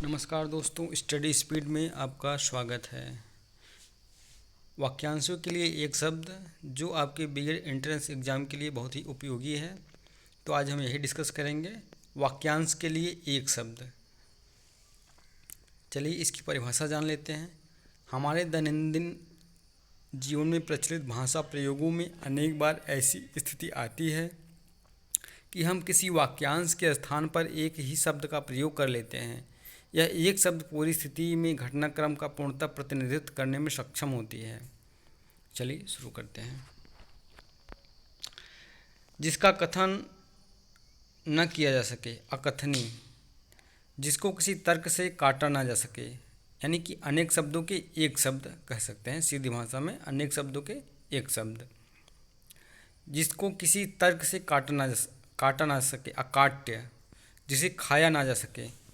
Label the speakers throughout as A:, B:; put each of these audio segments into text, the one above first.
A: नमस्कार दोस्तों, study speed में आपका स्वागत है। वाक्यांशों के लिए एक शब्द जो आपके बिगेड एंट्रेंस एग्ज़ाम के लिए बहुत ही उपयोगी है। तो आज हम यही डिस्कस करेंगे, वाक्यांश के लिए एक शब्द। चलिए इसकी परिभाषा जान लेते हैं। हमारे दैनंदिन जीवन में प्रचलित भाषा प्रयोगों में अनेक बार ऐसी स्थिति आती है कि हम किसी वाक्यांश के स्थान पर एक ही शब्द का प्रयोग कर लेते हैं। यह एक शब्द पूरी स्थिति में घटनाक्रम का पूर्णतः प्रतिनिधित्व करने में सक्षम होती है। चलिए शुरू करते हैं। जिसका कथन न किया जा सके, अकथनीय। जिसको किसी तर्क से काटा ना जा सके, यानी कि अनेक शब्दों के एक शब्द कह सकते हैं। सीधी भाषा में अनेक शब्दों के एक शब्द। जिसको किसी तर्क से काटा ना सके, अकाट्य। जिसे खाया ना जा सके,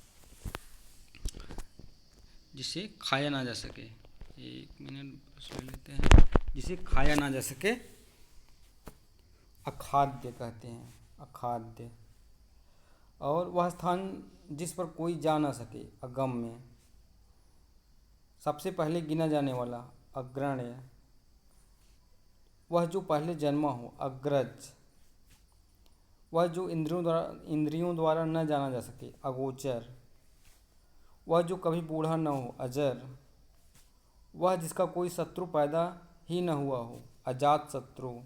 A: जिसे खाया ना जा सके, एक मिनट ले लेते हैं। जिसे खाया ना जा सके, अखाद्य कहते हैं, अखाद्य। और वह स्थान जिस पर कोई जा ना सके, अगम्य। सबसे पहले गिना जाने वाला, अग्रण्य। वह जो पहले जन्मा हो, अग्रज। वह जो इंद्रियों द्वारा न जाना जा सके, अगोचर। वह जो कभी बूढ़ा न हो, अजर। वह जिसका कोई शत्रु पैदा ही न हुआ हो, अजात शत्रु।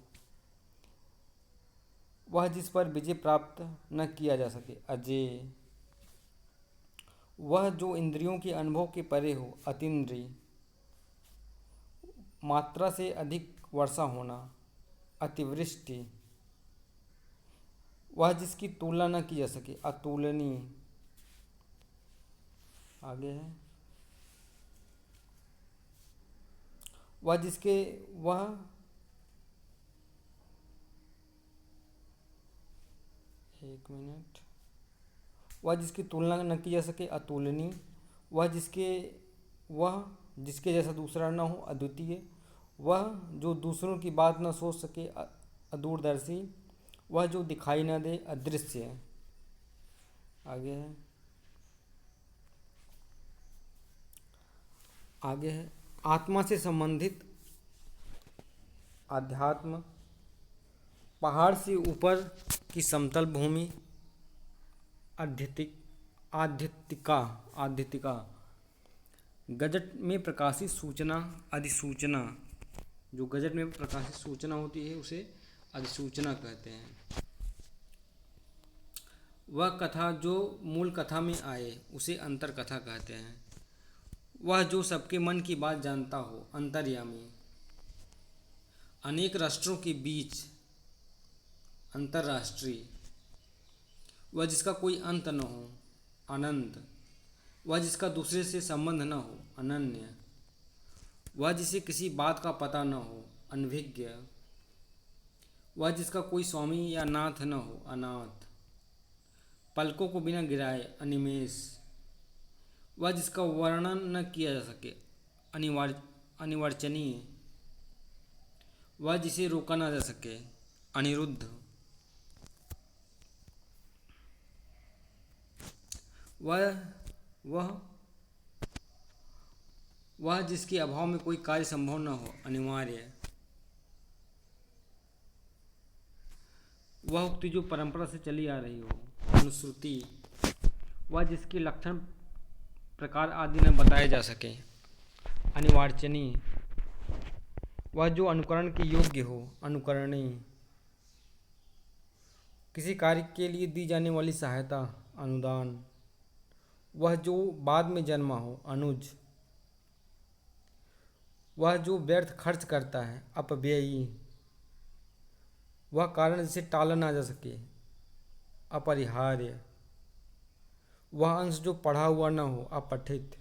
A: वह जिस पर विजय प्राप्त न किया जा सके, अजेय। वह जो इंद्रियों के अनुभव के परे हो, अतीन्द्रिय। मात्रा से अधिक वर्षा होना, अतिवृष्टि। वह जिसकी तुलना न की जा सके, अतुलनीय। आगे है, एक मिनट। वह जिसकी तुलना न की जा सके, अतुलनीय। वह जिसके जैसा दूसरा न हो, अद्वितीय। वह जो दूसरों की बात न सोच सके, अदूरदर्शी। वह जो दिखाई न दे, अदृश्य। आगे है आत्मा से संबंधित, अध्यात्म। पहाड़ से ऊपर की समतल भूमि, आध्यात्मिका। गजट में प्रकाशित सूचना, अधिसूचना। जो गजट में प्रकाशित सूचना होती है उसे अधिसूचना कहते हैं। वह कथा जो मूल कथा में आए उसे अंतर कथा कहते हैं। वह जो सबके मन की बात जानता हो, अंतर्यामी। अनेक राष्ट्रों के बीच, अंतर्राष्ट्रीय। वह जिसका कोई अंत न हो, अनंत। वह जिसका दूसरे से संबंध न हो, अनन्य। वह जिसे किसी बात का पता न हो, अनभिज्ञ। वह जिसका कोई स्वामी या नाथ न हो, अनाथ। पलकों को बिना गिराए, अनिमेष। वह जिसका वर्णन न किया जा सके, अनिर्वचनीय। वह जिसे रोका न जा सके, अनिरुद्ध। वह जिसके अभाव में कोई कार्य संभव न हो, अनिवार्य। वह उक्ति जो परंपरा से चली आ रही हो, अनुश्रुति। वह जिसके लक्षण, प्रकार आदि न बताए जा सके, अनिर्वचनीय। वह जो अनुकरण के योग्य हो, अनुकरणीय। किसी कार्य के लिए दी जाने वाली सहायता, अनुदान। वह जो बाद में जन्मा हो, अनुज। वह जो व्यर्थ खर्च करता है, अपव्ययी। वह कारण जिसे टाला ना जा सके, अपरिहार्य। वह अंश जो पढ़ा हुआ न हो, अपठित।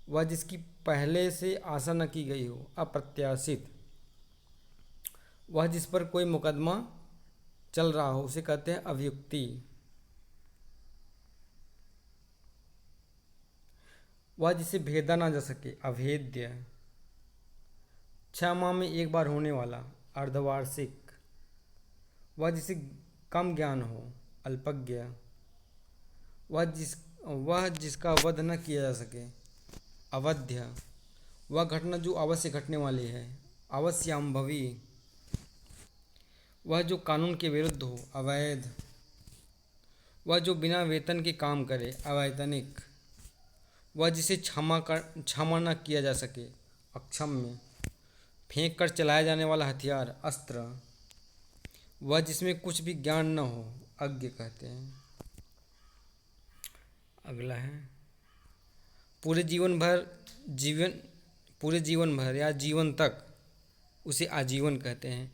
A: वह जिसकी पहले से आशा न की गई हो, अप्रत्याशित। वह जिस पर कोई मुकदमा चल रहा हो उसे कहते हैं अभियुक्ति। वह जिसे भेदा ना जा सके, अभेद्य। 6 माह में एक बार होने वाला, अर्धवार्षिक। वह जिसे कम ज्ञान हो, अल्पज्ञ। वह जिसका वध न किया जा सके। अवध्य, वह घटना जो अवश्य घटने वाली है। अवश्यंभवी, वह जो कानून के विरुद्ध हो। अवैध, वह जो बिना वेतन के काम करे। अवैतनिक, वह जिसे क्षमा न किया जा सके। अक्षम्य, फेंक कर चलाया जाने वाला हथियार। अस्त्र, वह जिसमें कुछ भी ज्ञान न हो। अज्ञ कहते हैं। अगला है पूरे जीवन भर जीवन पूरे जीवन भर या जीवन तक उसे आजीवन कहते हैं।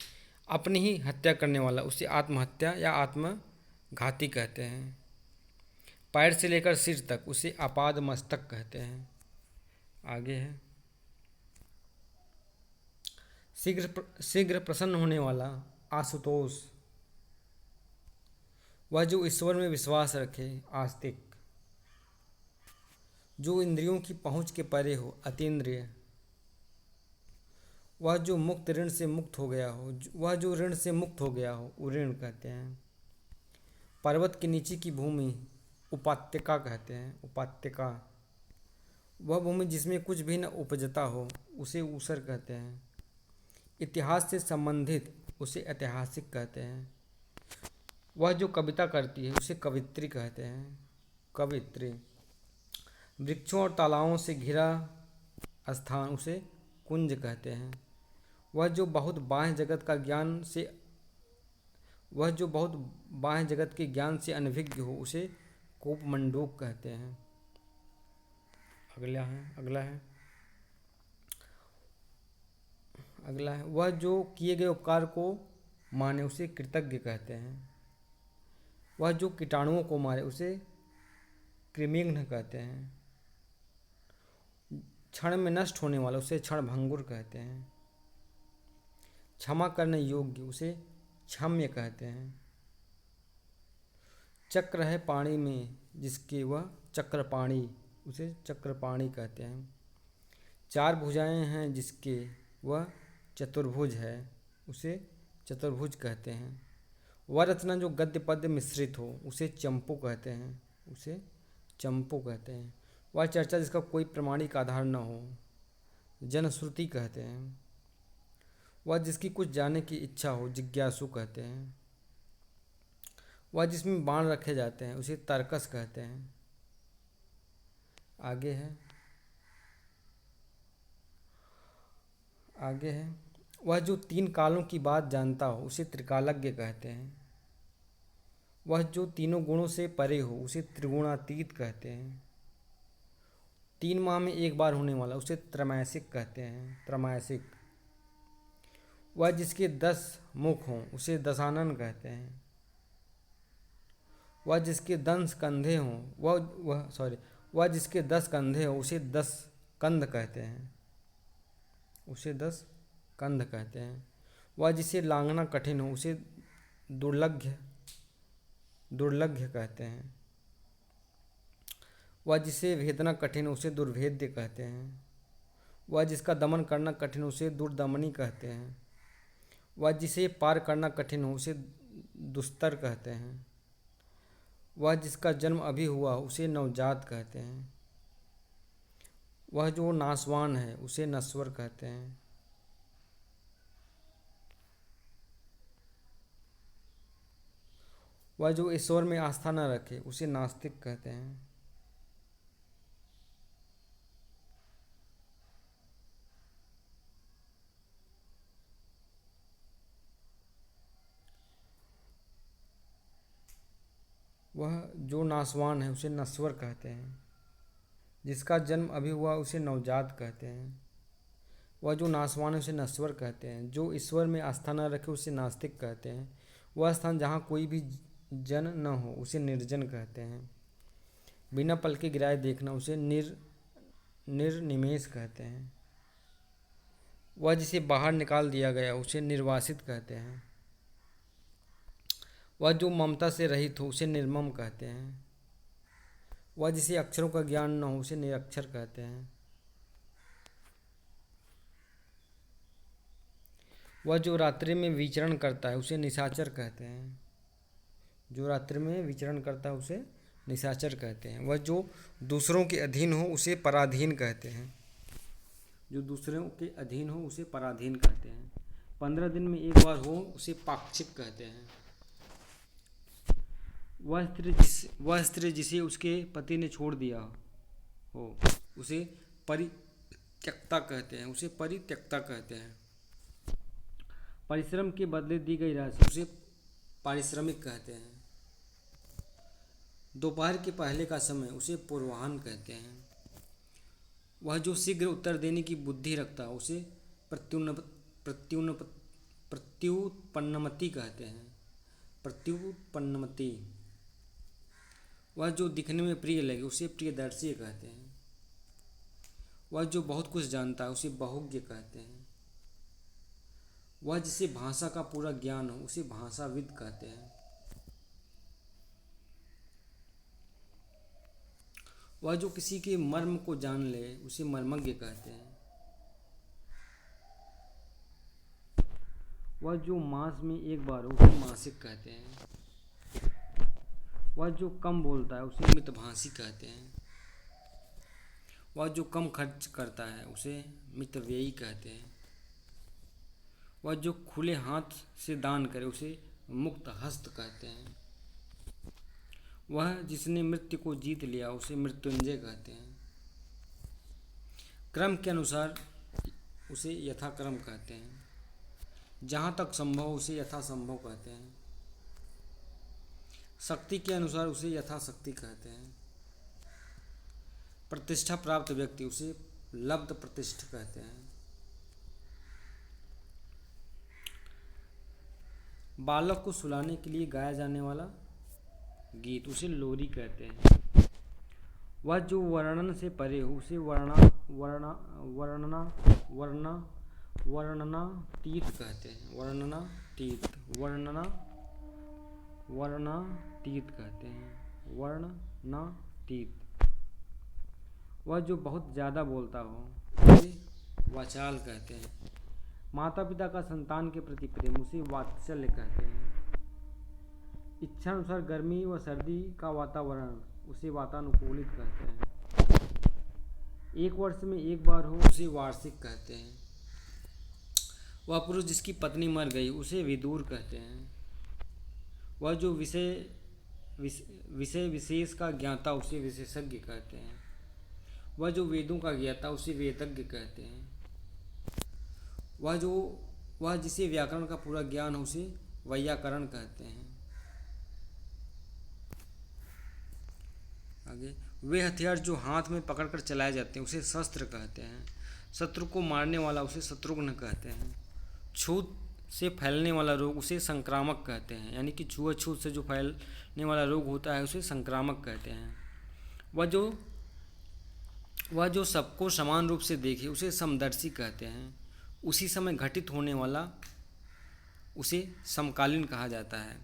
A: अपनी ही हत्या करने वाला उसे आत्महत्या या आत्मघाती कहते हैं। पैर से लेकर सिर तक उसे आपाद मस्तक कहते हैं। आगे है शीघ्र प्रसन्न होने वाला। आशुतोष, वह जो ईश्वर में विश्वास रखे। आस्तिक, जो इंद्रियों की पहुंच के परे हो। अतीन्द्रिय, वह जो मुक्त ऋण से मुक्त हो गया हो। वह जो ऋण से मुक्त हो गया हो उऋण कहते हैं। पर्वत के नीचे की भूमि उपात्यका कहते हैं। उपात्यका, वह भूमि जिसमें कुछ भी न उपजता हो उसे ऊसर कहते हैं। इतिहास से संबंधित उसे ऐतिहासिक कहते हैं। वह जो कविता करती है उसे कवित्री कहते हैं। कवित्री, वृक्षों और तालाबों से घिरा स्थान उसे कुंज कहते हैं। वह जो बहुत बाह्य जगत के ज्ञान से अनभिज्ञ हो उसे कोपमंडूक कहते हैं। अगला है वह जो किए गए उपकार को माने उसे कृतज्ञ कहते हैं। वह जो कीटाणुओं को मारे उसे कृमिघ्न कहते हैं। क्षण में नष्ट होने वाला उसे क्षणभंगुर कहते हैं। क्षमा करने योग्य उसे क्षम्य कहते हैं। चक्र है पाणी में जिसके वह चक्रपाणी उसे चक्रपाणी कहते हैं। चार भुजाएं हैं जिसके वह चतुर्भुज है उसे चतुर्भुज कहते हैं। वह रचना जो गद्य पद्य मिश्रित हो उसे चंपू कहते हैं। वह चर्चा जिसका कोई प्रमाणिक आधार न हो जनश्रुति कहते हैं। वह जिसकी कुछ जानने की इच्छा हो जिज्ञासु कहते हैं। वह जिसमें बाण रखे जाते हैं उसे तर्कस कहते हैं। आगे है वह जो तीन कालों की बात जानता हो उसे त्रिकालज्ञ कहते हैं। वह जो तीनों गुणों से परे हो उसे त्रिगुणातीत कहते हैं। 3 माह में एक बार होने वाला उसे त्रैमासिक कहते हैं। त्रैमासिक, वह जिसके 10 मुख हों उसे दशानन कहते हैं। वह जिसके 10 कंधे हों वह जिसके 10 कंधे हों उसे 10 कंध कहते हैं। वह जिसे लांघना कठिन हो उसे दुर्लभ्य कहते हैं। वह जिसे भेदना कठिन हो उसे दुर्भेद्य कहते हैं। वह जिसका दमन करना कठिन हो उसे दुर्दमनी कहते हैं। वह जिसे पार करना कठिन हो उसे दुस्तर कहते हैं। वह जिसका जन्म अभी हुआ उसे नवजात कहते हैं। वह जो नाशवान है उसे नश्वर कहते हैं। वह जो ईश्वर में आस्था न रखे उसे नास्तिक कहते हैं। वह जो नाशवान है उसे नश्वर कहते हैं। जिसका जन्म अभी हुआ उसे नवजात कहते हैं। वह जो नाशवान है उसे नश्वर कहते हैं। जो ईश्वर में आस्था न रखे उसे नास्तिक कहते हैं। वह स्थान जहाँ कोई भी जन न हो उसे निर्जन कहते हैं। बिना पलके गिराए देखना उसे निर्निमेष कहते हैं। वह जिसे बाहर निकाल दिया गया उसे निर्वासित कहते हैं। वह जो ममता से रहित हो उसे निर्मम कहते हैं। वह जिसे अक्षरों का ज्ञान न हो उसे निरक्षर कहते हैं। वह जो रात्रि में विचरण करता है उसे निशाचर कहते हैं। जो रात्रि में विचरण करता है उसे निशाचर कहते हैं। वह जो दूसरों के अधीन हो उसे पराधीन कहते हैं। जो दूसरों के अधीन हो उसे पराधीन कहते हैं। 15 दिन में एक बार हो उसे पाक्षिक कहते हैं। वह स्त्री जिसे उसके पति ने छोड़ दिया हो उसे परित्यक्ता कहते हैं। उसे परित्यक्ता कहते हैं। परिश्रम के बदले दी गई राशि उसे पारिश्रमिक कहते हैं। दोपहर के पहले का समय उसे पूर्वाह्न कहते हैं। वह जो शीघ्र उत्तर देने की बुद्धि रखता है उसे प्रत्युत्पन्नमति कहते हैं। प्रत्युत्पन्नमति। वह जो दिखने में प्रिय लगे उसे प्रियदर्शी कहते हैं। वह जो बहुत कुछ जानता है उसे बहुज्ञ कहते हैं। वह जिसे भाषा का पूरा ज्ञान हो उसे भाषाविद कहते हैं। वह जो किसी के मर्म को जान ले उसे मर्मज्ञ कहते हैं। वह जो मास में एक बार हो उसे मासिक कहते हैं। वह जो कम बोलता है उसे मितभाषी कहते हैं। वह जो कम खर्च करता है उसे मितव्ययी कहते हैं। वह जो खुले हाथ से दान करे उसे मुक्त हस्त कहते हैं। वह जिसने मृत्यु को जीत लिया उसे मृत्युंजय कहते हैं। क्रम के अनुसार उसे यथाक्रम कहते हैं। जहाँ तक संभव उसे यथासंभव कहते हैं। शक्ति के अनुसार उसे यथाशक्ति कहते हैं। प्रतिष्ठा प्राप्त व्यक्ति उसे लब्ध प्रतिष्ठ कहते हैं। बालक को सुलाने के लिए गाया जाने वाला गीत उसे लोरी कहते हैं। वह जो वर्णन से परे हो उसे वर्णनातीत कहते हैं। वर्णनातीत कहते हैं। वर्णनातीत। वह जो बहुत ज़्यादा बोलता हो उसे वाचाल कहते हैं। माता पिता का संतान के प्रति प्रेम उसे वात्सल्य कहते हैं। इच्छानुसार गर्मी व सर्दी का वातावरण उसे वातानुकूलित कहते हैं। एक वर्ष में एक बार हो उसे वार्षिक कहते हैं। वह पुरुष जिसकी पत्नी मर गई उसे विदूर कहते हैं। वह जो विषय विशेष का ज्ञाता उसे विशेषज्ञ कहते हैं। वह जो वेदों का ज्ञाता उसे वेदज्ञ कहते हैं। वह जिसे व्याकरण का पूरा ज्ञान हो उसे वैयाकरण कहते हैं। आगे, वे हथियार जो हाथ में पकड़कर चलाए जाते हैं उसे शस्त्र कहते हैं। शत्रु को मारने वाला उसे शत्रुघ्न कहते हैं। छूत से फैलने वाला रोग उसे संक्रामक कहते हैं। यानी कि छुआछूत से जो फैलने वाला रोग होता है उसे संक्रामक कहते हैं। वह जो सबको समान रूप से देखे उसे समदर्शी कहते हैं। उसी समय घटित होने वाला उसे समकालीन कहा जाता है।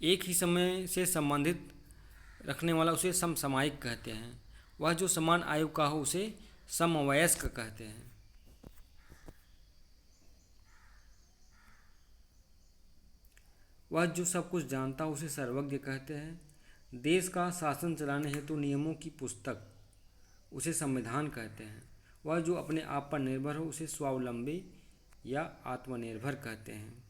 A: एक ही समय से संबंधित रखने वाला उसे समसामयिक कहते हैं। वह जो समान आयु का हो उसे समवयस्क कहते हैं। वह जो सब कुछ जानता हो उसे सर्वज्ञ कहते हैं। देश का शासन चलाने हेतु नियमों की पुस्तक उसे संविधान कहते हैं। वह जो अपने आप पर निर्भर हो उसे स्वावलंबी या आत्मनिर्भर कहते हैं।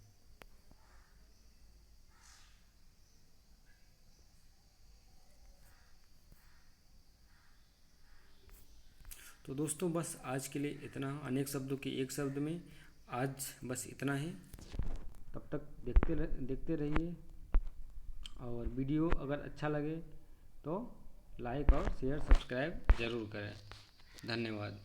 A: तो दोस्तों बस आज के लिए इतना। अनेक शब्दों के एक शब्द में आज बस इतना ही। तब तक देखते रहिए, और वीडियो अगर अच्छा लगे तो लाइक और शेयर सब्सक्राइब ज़रूर करें। धन्यवाद।